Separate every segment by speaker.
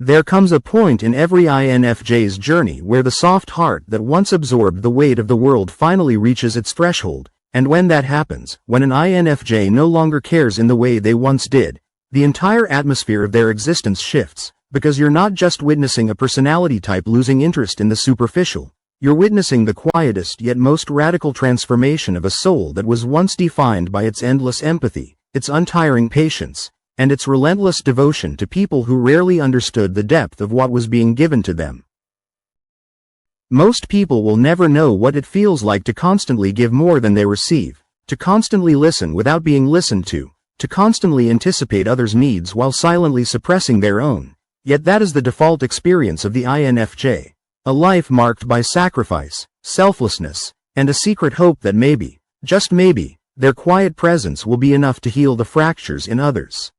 Speaker 1: There comes a point in every INFJ's journey where the soft heart that once absorbed the weight of the world finally reaches its threshold, and when that happens, when an INFJ no longer cares in the way they once did, the entire atmosphere of their existence shifts, because you're not just witnessing a personality type losing interest in the superficial, you're witnessing the quietest yet most radical transformation of a soul that was once defined by its endless empathy, its untiring patience, and its relentless devotion to people who rarely understood the depth of what was being given to them. Most people will never know what it feels like to constantly give more than they receive, to constantly listen without being listened to constantly anticipate others' needs while silently suppressing their own. Yet that is the default experience of the INFJ, a life marked by sacrifice, selflessness, and a secret hope that maybe, just maybe, their quiet presence will be enough to heal the fractures in others.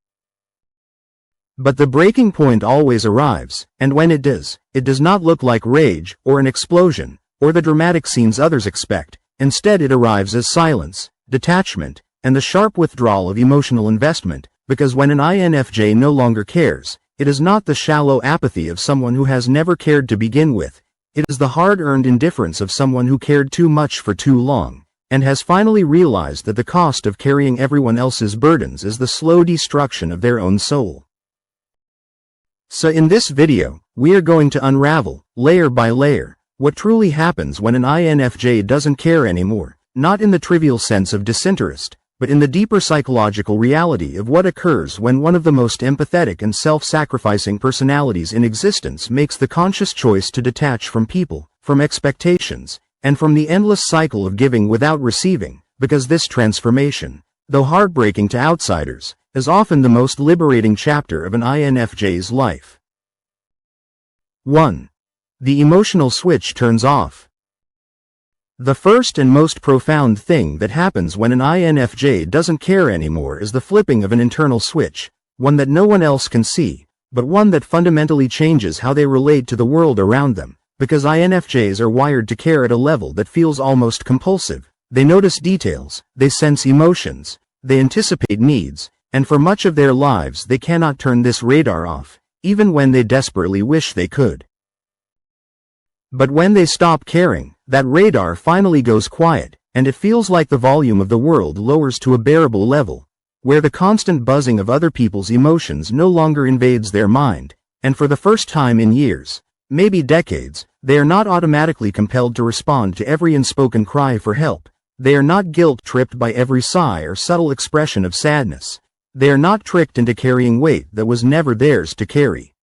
Speaker 1: But the breaking point always arrives, and when it does not look like rage, or an explosion, or the dramatic scenes others expect. Instead it arrives as silence, detachment, and the sharp withdrawal of emotional investment, because when an INFJ no longer cares, it is not the shallow apathy of someone who has never cared to begin with, it is the hard-earned indifference of someone who cared too much for too long, and has finally realized that the cost of carrying everyone else's burdens is the slow destruction of their own soul. So in this video, we are going to unravel, layer by layer, what truly happens when an INFJ doesn't care anymore, not in the trivial sense of disinterest, but in the deeper psychological reality of what occurs when one of the most empathetic and self-sacrificing personalities in existence makes the conscious choice to detach from people, from expectations, and from the endless cycle of giving without receiving, because this transformation, though heartbreaking to outsiders, is often the most liberating chapter of an INFJ's life. 1. The emotional switch turns off. The first and most profound thing that happens when an INFJ doesn't care anymore is the flipping of an internal switch, one that no one else can see, but one that fundamentally changes how they relate to the world around them, because INFJs are wired to care at a level that feels almost compulsive. They notice details, they sense emotions, they anticipate needs, and for much of their lives they cannot turn this radar off, even when they desperately wish they could. But when they stop caring, that radar finally goes quiet, and it feels like the volume of the world lowers to a bearable level, where the constant buzzing of other people's emotions no longer invades their mind, and for the first time in years, maybe decades, they are not automatically compelled to respond to every unspoken cry for help. They are not guilt-tripped by every sigh or subtle expression of sadness. They are not tricked into carrying weight that was never theirs to carry.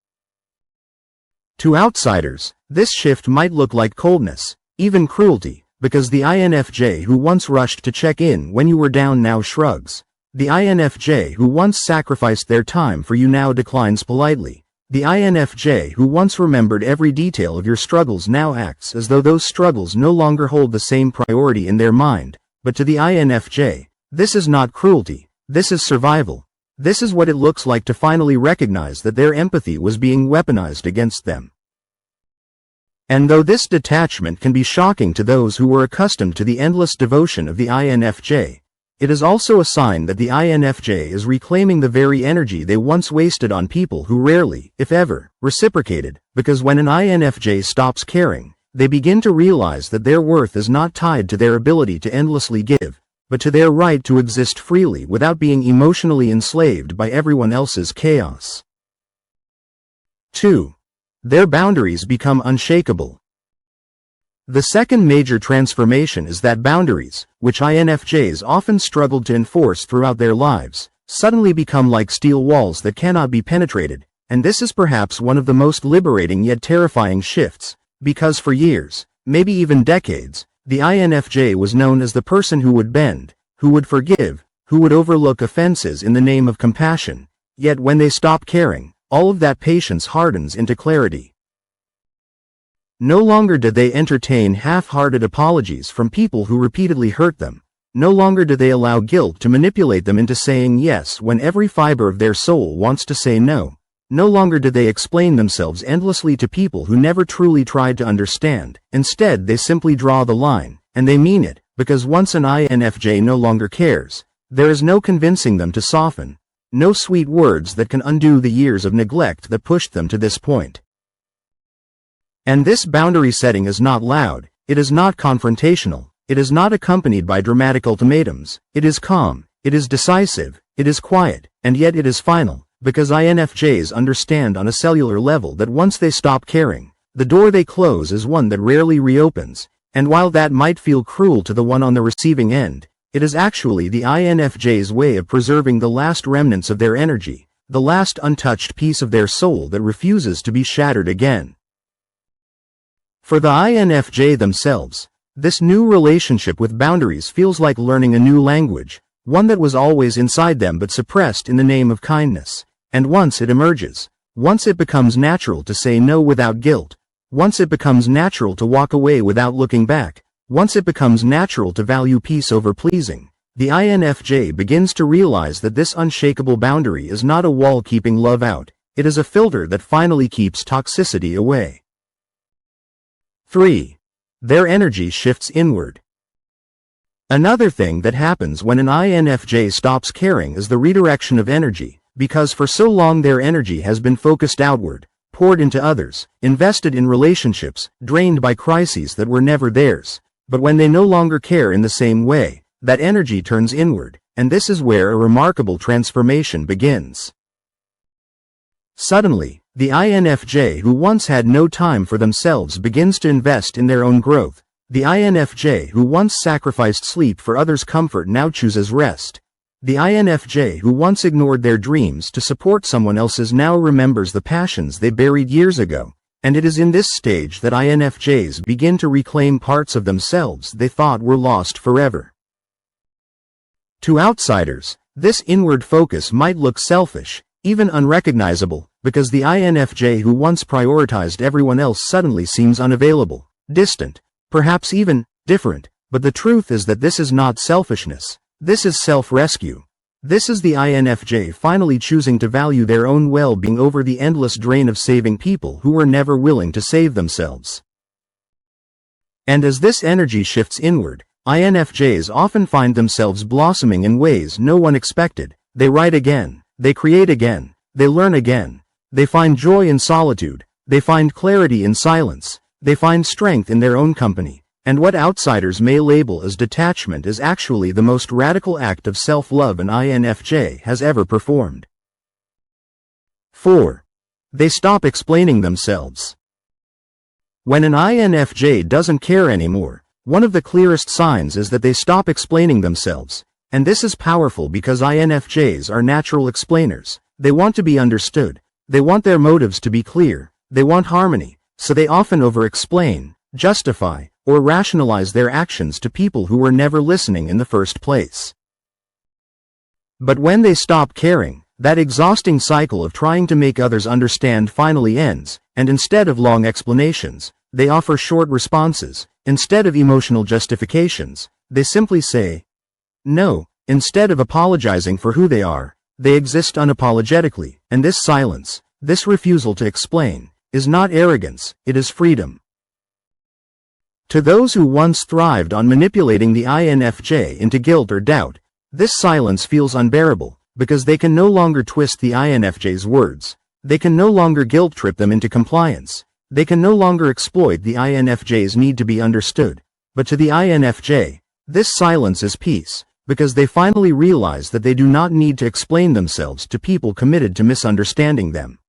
Speaker 1: To outsiders, this shift might look like coldness, even cruelty, because the INFJ who once rushed to check in when you were down now shrugs. The INFJ who once sacrificed their time for you now declines politely. The INFJ who once remembered every detail of your struggles now acts as though those struggles no longer hold the same priority in their mind. But to the INFJ, this is not cruelty. This is survival. This is what it looks like to finally recognize that their empathy was being weaponized against them. And though this detachment can be shocking to those who were accustomed to the endless devotion of the INFJ, it is also a sign that the INFJ is reclaiming the very energy they once wasted on people who rarely, if ever, reciprocated, because when an INFJ stops caring, they begin to realize that their worth is not tied to their ability to endlessly give, but to their right to exist freely without being emotionally enslaved by everyone else's chaos. 2. Their boundaries become unshakable. The second major transformation is that boundaries, which INFJs often struggled to enforce throughout their lives, suddenly become like steel walls that cannot be penetrated, and this is perhaps one of the most liberating yet terrifying shifts, because for years, maybe even decades, the INFJ was known as the person who would bend, who would forgive, who would overlook offenses in the name of compassion, yet when they stop caring, all of that patience hardens into clarity. No longer did they entertain half-hearted apologies from people who repeatedly hurt them. No longer do they allow guilt to manipulate them into saying yes when every fiber of their soul wants to say no. No longer do they explain themselves endlessly to people who never truly tried to understand. Instead, they simply draw the line, and they mean it, because once an INFJ no longer cares, there is no convincing them to soften. no sweet words that can undo the years of neglect that pushed them to this point. And this boundary setting is not loud, it is not confrontational, it is not accompanied by dramatic ultimatums, it is calm, it is decisive, it is quiet, and yet it is final, because INFJs understand on a cellular level that once they stop caring, the door they close is one that rarely reopens, and while that might feel cruel to the one on the receiving end, it is actually the INFJ's way of preserving the last remnants of their energy, the last untouched piece of their soul that refuses to be shattered again. For the INFJ themselves, this new relationship with boundaries feels like learning a new language, one that was always inside them but suppressed in the name of kindness. And once it emerges, once it becomes natural to say no without guilt, once it becomes natural to walk away without looking back, once it becomes natural to value peace over pleasing, the INFJ begins to realize that this unshakable boundary is not a wall keeping love out, it is a filter that finally keeps toxicity away. 3. Their energy shifts inward. Another thing that happens when an INFJ stops caring is the redirection of energy, because for so long their energy has been focused outward, poured into others, invested in relationships, drained by crises that were never theirs. But when they no longer care in the same way, that energy turns inward, and this is where a remarkable transformation begins. Suddenly, the INFJ who once had no time for themselves begins to invest in their own growth. The INFJ who once sacrificed sleep for others' comfort now chooses rest. The INFJ who once ignored their dreams to support someone else's now remembers the passions they buried years ago, and it is in this stage that INFJs begin to reclaim parts of themselves they thought were lost forever. To outsiders, this inward focus might look selfish, even unrecognizable, because the INFJ who once prioritized everyone else suddenly seems unavailable, distant, perhaps even different, but the truth is that this is not selfishness, this is self-rescue. This is the INFJ finally choosing to value their own well-being over the endless drain of saving people who were never willing to save themselves. And as this energy shifts inward, INFJs often find themselves blossoming in ways no one expected. They write again, they create again, they learn again, they find joy in solitude, they find clarity in silence, they find strength in their own company, and what outsiders may label as detachment is actually the most radical act of self-love an INFJ has ever performed. 4. They stop explaining themselves. When an INFJ doesn't care anymore, one of the clearest signs is that they stop explaining themselves, and this is powerful because INFJs are natural explainers. They want to be understood, they want their motives to be clear, they want harmony, so they often over-explain, justify, or rationalize their actions to people who were never listening in the first place. But when they stop caring, that exhausting cycle of trying to make others understand finally ends, and instead of long explanations, they offer short responses. Instead of emotional justifications, they simply say, no. Instead of apologizing for who they are, they exist unapologetically, and this silence, this refusal to explain, is not arrogance, it is freedom. To those who once thrived on manipulating the INFJ into guilt or doubt, this silence feels unbearable, because they can no longer twist the INFJ's words, they can no longer guilt-trip them into compliance, they can no longer exploit the INFJ's need to be understood. But to the INFJ, this silence is peace, because they finally realize that they do not need to explain themselves to people committed to misunderstanding them.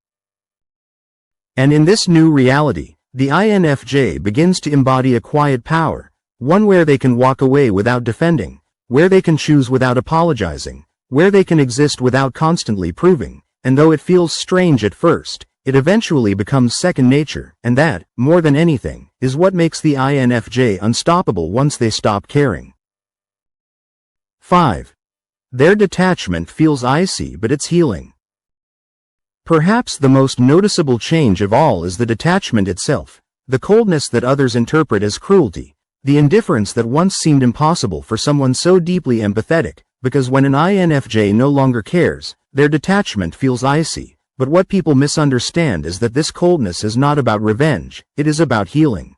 Speaker 1: And in this new reality, the INFJ begins to embody a quiet power, one where they can walk away without defending, where they can choose without apologizing, where they can exist without constantly proving, and though it feels strange at first, it eventually becomes second nature, and that, more than anything, is what makes the INFJ unstoppable once they stop caring. 5. Their detachment feels icy, but it's healing. Perhaps the most noticeable change of all is the detachment itself, the coldness that others interpret as cruelty, the indifference that once seemed impossible for someone so deeply empathetic, because when an INFJ no longer cares, their detachment feels icy. But what people misunderstand is that this coldness is not about revenge, it is about healing.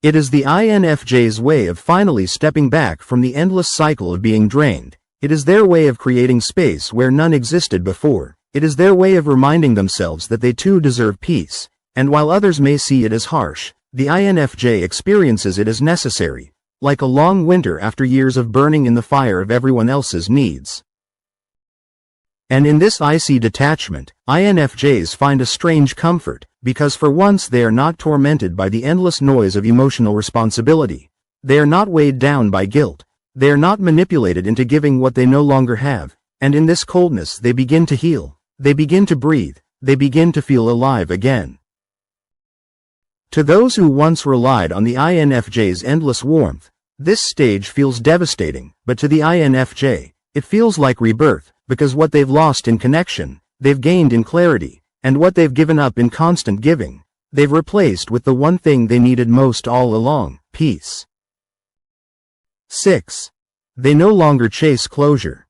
Speaker 1: It is the INFJ's way of finally stepping back from the endless cycle of being drained, It is their way of creating space where none existed before. It is their way of reminding themselves that they too deserve peace, and while others may see it as harsh, the INFJ experiences it as necessary, like a long winter after years of burning in the fire of everyone else's needs. And in this icy detachment, INFJs find a strange comfort, because for once they are not tormented by the endless noise of emotional responsibility. They are not weighed down by guilt. They are not manipulated into giving what they no longer have, and in this coldness they begin to heal. They begin to breathe. They begin to feel alive again. To those who once relied on the INFJ's endless warmth, this stage feels devastating, but to the INFJ, it feels like rebirth, because what they've lost in connection, they've gained in clarity, and what they've given up in constant giving, they've replaced with the one thing they needed most all along: peace. 6. They no longer chase closure.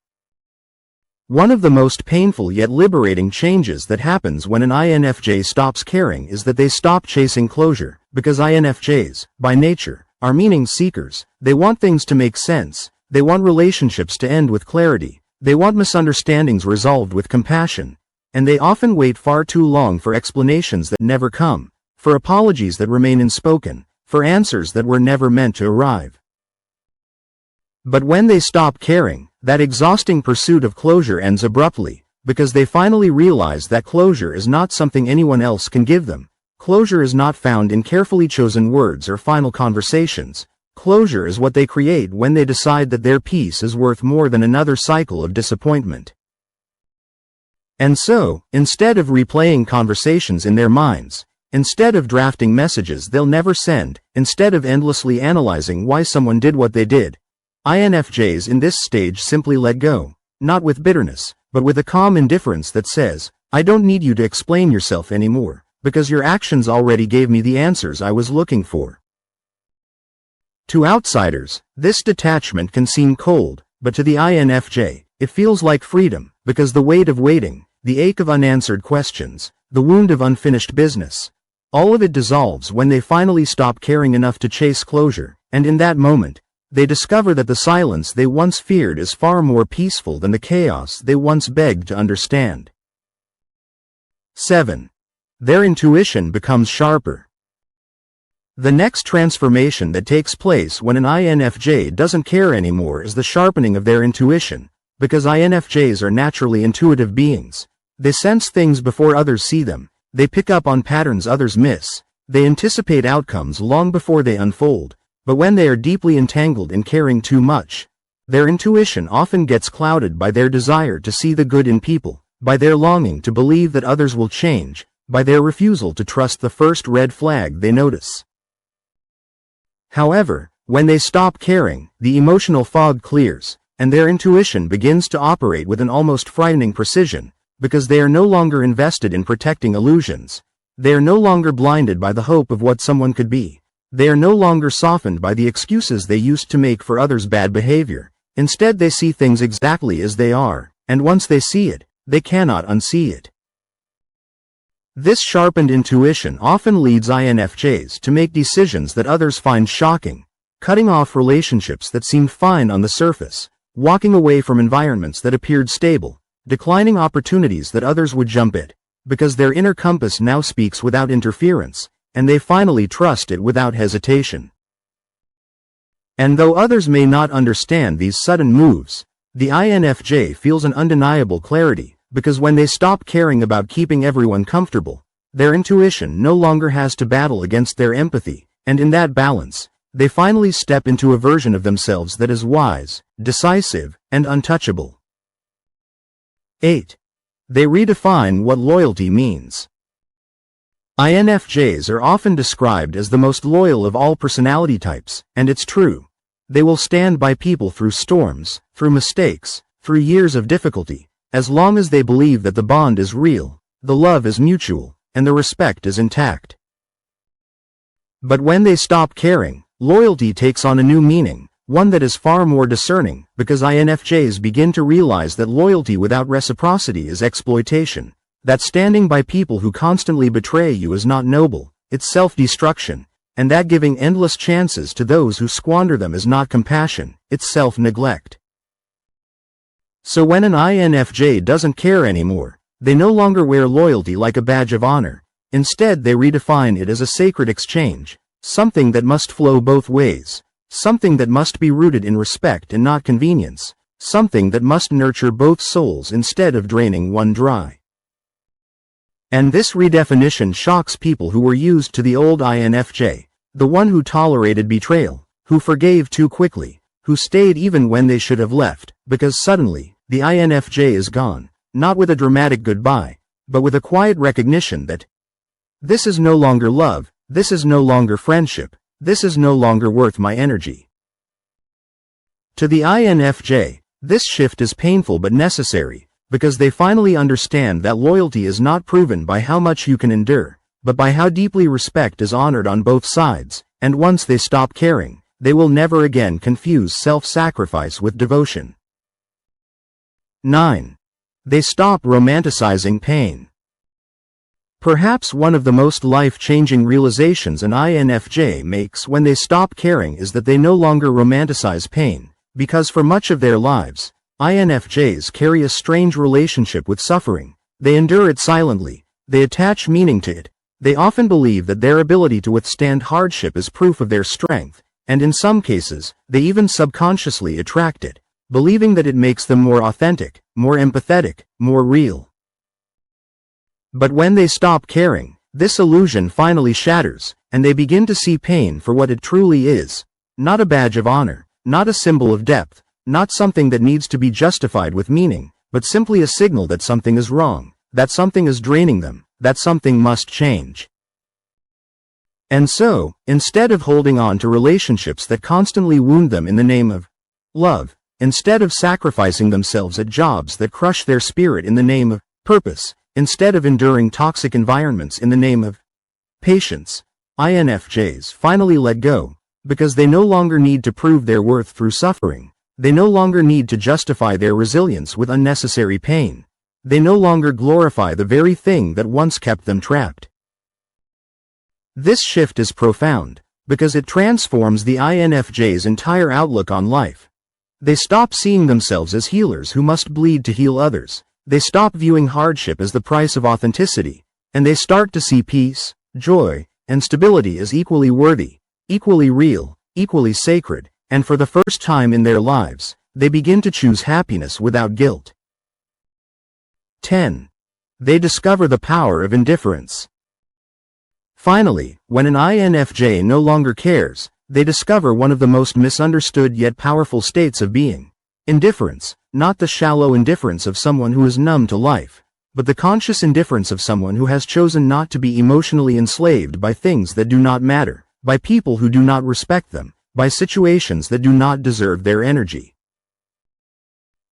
Speaker 1: One of the most painful yet liberating changes that happens when an INFJ stops caring is that they stop chasing closure, because INFJs, by nature, are meaning seekers. They want things to make sense. They want relationships to end with clarity. They want misunderstandings resolved with compassion. And they often wait far too long for explanations that never come, for apologies that remain unspoken, for answers that were never meant to arrive. But when they stop caring, that exhausting pursuit of closure ends abruptly, because they finally realize that closure is not something anyone else can give them. Closure is not found in carefully chosen words or final conversations. Closure is what they create when they decide that their peace is worth more than another cycle of disappointment. And so, instead of replaying conversations in their minds, instead of drafting messages they'll never send, instead of endlessly analyzing why someone did what they did, INFJs in this stage simply let go, not with bitterness, but with a calm indifference that says, I don't need you to explain yourself anymore, because your actions already gave me the answers I was looking for. To outsiders, this detachment can seem cold, but to the INFJ, it feels like freedom, because the weight of waiting, the ache of unanswered questions, the wound of unfinished business, all of it dissolves when they finally stop caring enough to chase closure, and in that moment, they discover that the silence they once feared is far more peaceful than the chaos they once begged to understand. 7. Their intuition becomes sharper. The next transformation that takes place when an INFJ doesn't care anymore is the sharpening of their intuition, because INFJs are naturally intuitive beings. They sense things before others see them. They pick up on patterns others miss. They anticipate outcomes long before they unfold. But when they are deeply entangled in caring too much, their intuition often gets clouded by their desire to see the good in people, by their longing to believe that others will change, by their refusal to trust the first red flag they notice. However, when they stop caring, the emotional fog clears, and their intuition begins to operate with an almost frightening precision, because they are no longer invested in protecting illusions. They are no longer blinded by the hope of what someone could be. They are no longer softened by the excuses they used to make for others' bad behavior. Instead, they see things exactly as they are, and once they see it, they cannot unsee it. This sharpened intuition often leads INFJs to make decisions that others find shocking, cutting off relationships that seemed fine on the surface, walking away from environments that appeared stable, declining opportunities that others would jump at, because their inner compass now speaks without interference, and they finally trust it without hesitation. And though others may not understand these sudden moves, the INFJ feels an undeniable clarity, because when they stop caring about keeping everyone comfortable, their intuition no longer has to battle against their empathy, and in that balance, they finally step into a version of themselves that is wise, decisive, and untouchable. 8. They redefine what loyalty means. INFJs are often described as the most loyal of all personality types, and it's true. They will stand by people through storms, through mistakes, through years of difficulty, as long as they believe that the bond is real, the love is mutual, and the respect is intact. But when they stop caring, loyalty takes on a new meaning, one that is far more discerning, because INFJs begin to realize that loyalty without reciprocity is exploitation. That standing by people who constantly betray you is not noble, it's self-destruction, and that giving endless chances to those who squander them is not compassion, it's self-neglect. So when an INFJ doesn't care anymore, they no longer wear loyalty like a badge of honor. Instead, they redefine it as a sacred exchange, something that must flow both ways, something that must be rooted in respect and not convenience, something that must nurture both souls instead of draining one dry. And this redefinition shocks people who were used to the old INFJ, the one who tolerated betrayal, who forgave too quickly, who stayed even when they should have left, because suddenly, the INFJ is gone, not with a dramatic goodbye, but with a quiet recognition that this is no longer love, this is no longer friendship, this is no longer worth my energy. To the INFJ, this shift is painful but necessary, because they finally understand that loyalty is not proven by how much you can endure, but by how deeply respect is honored on both sides, and once they stop caring, they will never again confuse self-sacrifice with devotion. 9. They stop romanticizing pain. Perhaps one of the most life-changing realizations an INFJ makes when they stop caring is that they no longer romanticize pain, because for much of their lives, INFJs carry a strange relationship with suffering. They endure it silently, they attach meaning to it, they often believe that their ability to withstand hardship is proof of their strength, and in some cases, they even subconsciously attract it, believing that it makes them more authentic, more empathetic, more real. But when they stop caring, this illusion finally shatters, and they begin to see pain for what it truly is, not a badge of honor, not a symbol of depth, not something that needs to be justified with meaning, but simply a signal that something is wrong, that something is draining them, that something must change. And so, instead of holding on to relationships that constantly wound them in the name of love, instead of sacrificing themselves at jobs that crush their spirit in the name of purpose, instead of enduring toxic environments in the name of patience, INFJs finally let go, because they no longer need to prove their worth through suffering. They no longer need to justify their resilience with unnecessary pain. They no longer glorify the very thing that once kept them trapped. This shift is profound, because it transforms the INFJ's entire outlook on life. They stop seeing themselves as healers who must bleed to heal others. They stop viewing hardship as the price of authenticity, and they start to see peace, joy, and stability as equally worthy, equally real, equally sacred, and for the first time in their lives, they begin to choose happiness without guilt. 10. They discover the power of indifference. Finally, when an INFJ no longer cares, they discover one of the most misunderstood yet powerful states of being. Indifference, not the shallow indifference of someone who is numb to life, but the conscious indifference of someone who has chosen not to be emotionally enslaved by things that do not matter, by people who do not respect them, by situations that do not deserve their energy.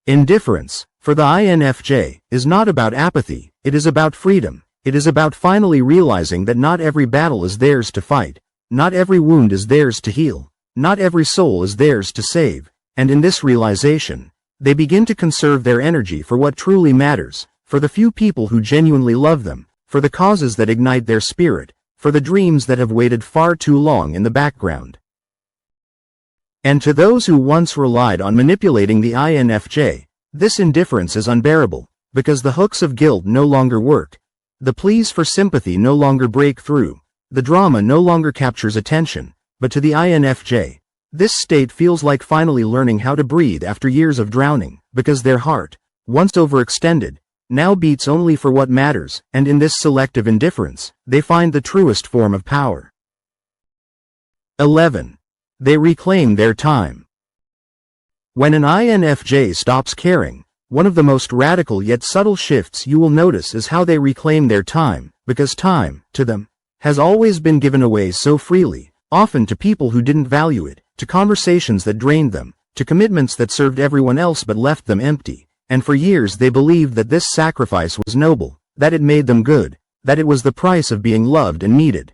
Speaker 1: Indifference, for the INFJ, is not about apathy, it is about freedom. It is about finally realizing that not every battle is theirs to fight, not every wound is theirs to heal, not every soul is theirs to save, and in this realization, they begin to conserve their energy for what truly matters, for the few people who genuinely love them, for the causes that ignite their spirit, for the dreams that have waited far too long in the background. And to those who once relied on manipulating the INFJ, this indifference is unbearable, because the hooks of guilt no longer work, the pleas for sympathy no longer break through, the drama no longer captures attention, but to the INFJ, this state feels like finally learning how to breathe after years of drowning, because their heart, once overextended, now beats only for what matters, and in this selective indifference, they find the truest form of power. 11. They reclaim their time. When an INFJ stops caring, one of the most radical yet subtle shifts you will notice is how they reclaim their time, because time, to them, has always been given away so freely, often to people who didn't value it, to conversations that drained them, to commitments that served everyone else but left them empty, and for years they believed that this sacrifice was noble, that it made them good, that it was the price of being loved and needed.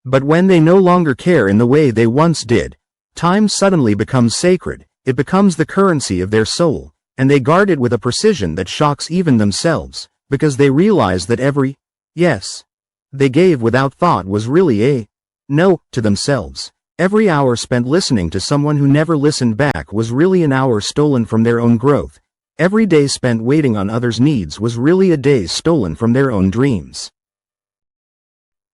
Speaker 1: But when they no longer care in the way they once did, time suddenly becomes sacred, it becomes the currency of their soul, and they guard it with a precision that shocks even themselves, because they realize that every yes they gave without thought was really a no to themselves. Every hour spent listening to someone who never listened back was really an hour stolen from their own growth. Every day spent waiting on others' needs was really a day stolen from their own dreams.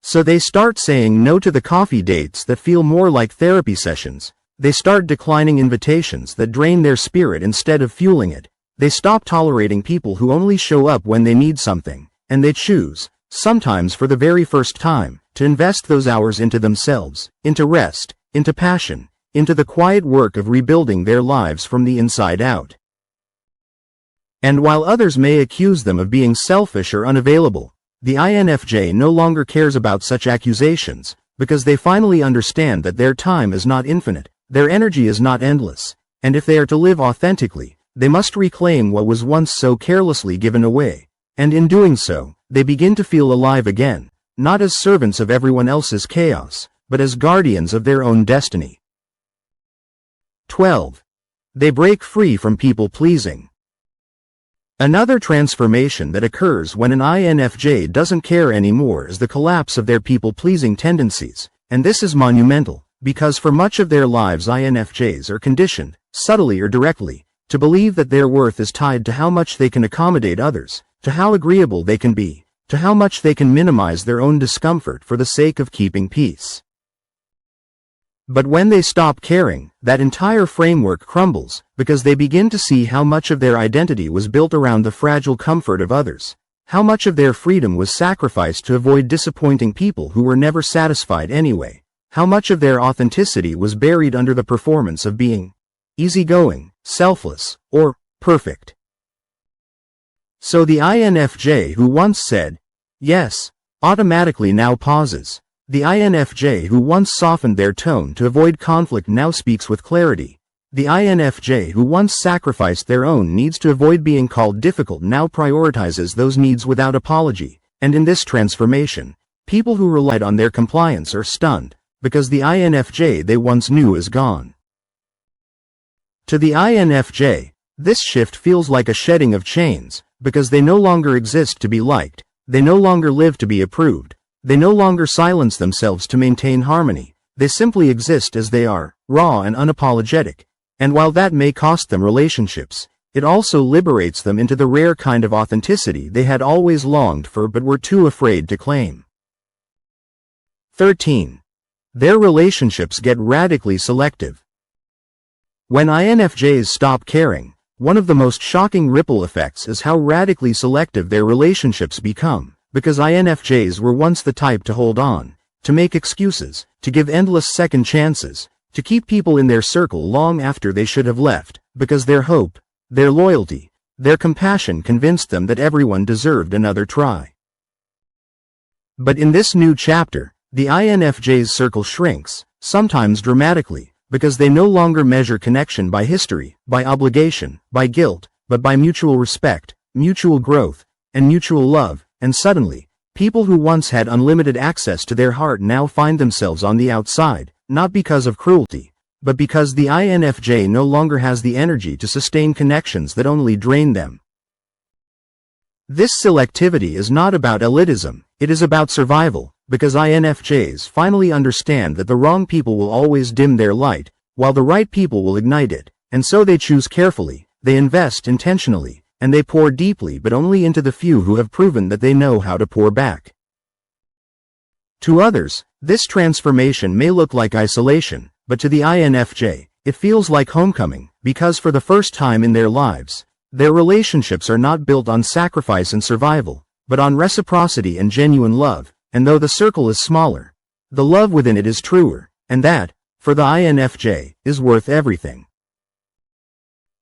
Speaker 1: So they start saying no to the coffee dates that feel more like therapy sessions. They start declining invitations that drain their spirit instead of fueling it. They stop tolerating people who only show up when they need something, and they choose, sometimes for the very first time, to invest those hours into themselves, into rest, into passion, into the quiet work of rebuilding their lives from the inside out. And while others may accuse them of being selfish or unavailable, the INFJ no longer cares about such accusations, because they finally understand that their time is not infinite, their energy is not endless, and if they are to live authentically, they must reclaim what was once so carelessly given away, and in doing so, they begin to feel alive again, not as servants of everyone else's chaos, but as guardians of their own destiny. 12. They break free from people-pleasing. Another transformation that occurs when an INFJ doesn't care anymore is the collapse of their people-pleasing tendencies, and this is monumental, because for much of their lives INFJs are conditioned, subtly or directly, to believe that their worth is tied to how much they can accommodate others, to how agreeable they can be, to how much they can minimize their own discomfort for the sake of keeping peace. But when they stop caring, that entire framework crumbles, because they begin to see how much of their identity was built around the fragile comfort of others, how much of their freedom was sacrificed to avoid disappointing people who were never satisfied anyway, how much of their authenticity was buried under the performance of being easygoing, selfless, or perfect. So the INFJ who once said, yes, automatically now pauses. The INFJ who once softened their tone to avoid conflict now speaks with clarity. The INFJ who once sacrificed their own needs to avoid being called difficult now prioritizes those needs without apology. And in this transformation, people who relied on their compliance are stunned, because the INFJ they once knew is gone. To the INFJ, this shift feels like a shedding of chains, because they no longer exist to be liked, they no longer live to be approved. They no longer silence themselves to maintain harmony, they simply exist as they are, raw and unapologetic, and while that may cost them relationships, it also liberates them into the rare kind of authenticity they had always longed for but were too afraid to claim. 13. Their relationships get radically selective. When INFJs stop caring, one of the most shocking ripple effects is how radically selective their relationships become. Because INFJs were once the type to hold on, to make excuses, to give endless second chances, to keep people in their circle long after they should have left, because their hope, their loyalty, their compassion convinced them that everyone deserved another try. But in this new chapter, the INFJ's circle shrinks, sometimes dramatically, because they no longer measure connection by history, by obligation, by guilt, but by mutual respect, mutual growth, and mutual love. And suddenly, people who once had unlimited access to their heart now find themselves on the outside, not because of cruelty, but because the INFJ no longer has the energy to sustain connections that only drain them. This selectivity is not about elitism, it is about survival, because INFJs finally understand that the wrong people will always dim their light, while the right people will ignite it, and so they choose carefully, they invest intentionally, and they pour deeply but only into the few who have proven that they know how to pour back. To others, this transformation may look like isolation, but to the INFJ, it feels like homecoming, because for the first time in their lives, their relationships are not built on sacrifice and survival, but on reciprocity and genuine love, and though the circle is smaller, the love within it is truer, and that, for the INFJ, is worth everything.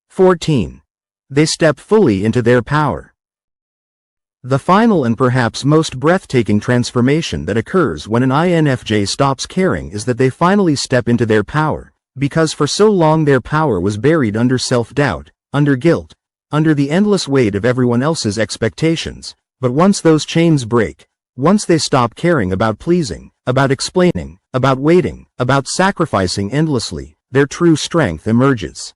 Speaker 1: 14. They step fully into their power. The final and perhaps most breathtaking transformation that occurs when an INFJ stops caring is that they finally step into their power, because for so long their power was buried under self-doubt, under guilt, under the endless weight of everyone else's expectations. But once those chains break, once they stop caring about pleasing, about explaining, about waiting, about sacrificing endlessly, their true strength emerges.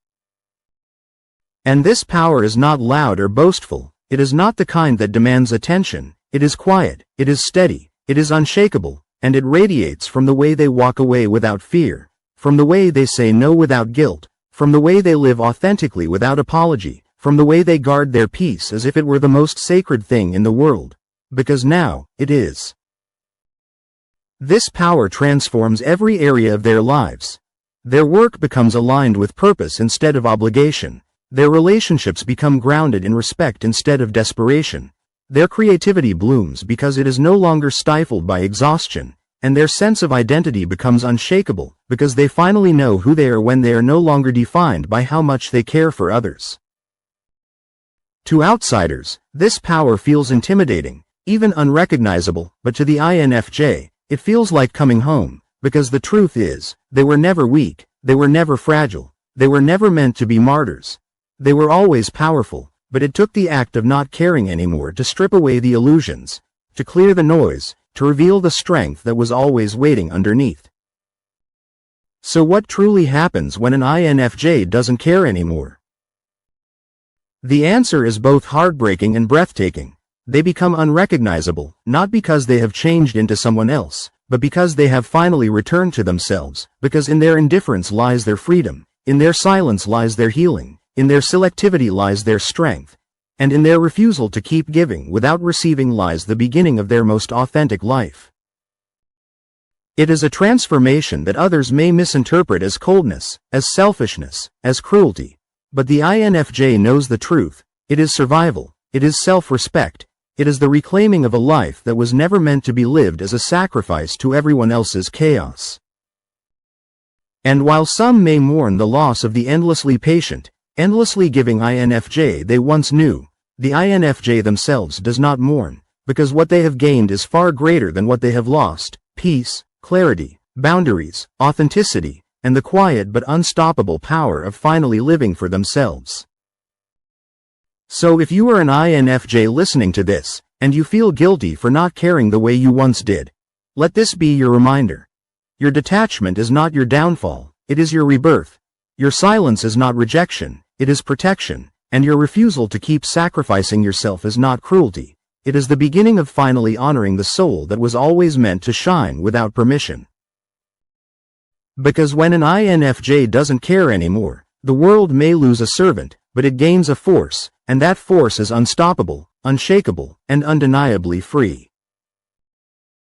Speaker 1: And this power is not loud or boastful, it is not the kind that demands attention, it is quiet, it is steady, it is unshakable, and it radiates from the way they walk away without fear, from the way they say no without guilt, from the way they live authentically without apology, from the way they guard their peace as if it were the most sacred thing in the world. Because now, it is. This power transforms every area of their lives. Their work becomes aligned with purpose instead of obligation. Their relationships become grounded in respect instead of desperation. Their creativity blooms because it is no longer stifled by exhaustion, and their sense of identity becomes unshakable because they finally know who they are when they are no longer defined by how much they care for others. To outsiders, this power feels intimidating, even unrecognizable, but to the INFJ, it feels like coming home, because the truth is, they were never weak, they were never fragile, they were never meant to be martyrs. They were always powerful, but it took the act of not caring anymore to strip away the illusions, to clear the noise, to reveal the strength that was always waiting underneath. So what truly happens when an INFJ doesn't care anymore? The answer is both heartbreaking and breathtaking. They become unrecognizable, not because they have changed into someone else, but because they have finally returned to themselves, because in their indifference lies their freedom, in their silence lies their healing, in their selectivity lies their strength, and in their refusal to keep giving without receiving lies the beginning of their most authentic life. It is a transformation that others may misinterpret as coldness, as selfishness, as cruelty. But the INFJ knows the truth. It is survival, it is self-respect, it is the reclaiming of a life that was never meant to be lived as a sacrifice to everyone else's chaos. And while some may mourn the loss of the endlessly patient, endlessly giving INFJ they once knew, the INFJ themselves does not mourn, because what they have gained is far greater than what they have lost: peace, clarity, boundaries, authenticity, and the quiet but unstoppable power of finally living for themselves. So if you are an INFJ listening to this, and you feel guilty for not caring the way you once did, let this be your reminder. Your detachment is not your downfall, it is your rebirth. Your silence is not rejection, it is protection, and your refusal to keep sacrificing yourself is not cruelty. It is the beginning of finally honoring the soul that was always meant to shine without permission. Because when an INFJ doesn't care anymore, the world may lose a servant, but it gains a force, and that force is unstoppable, unshakable, and undeniably free.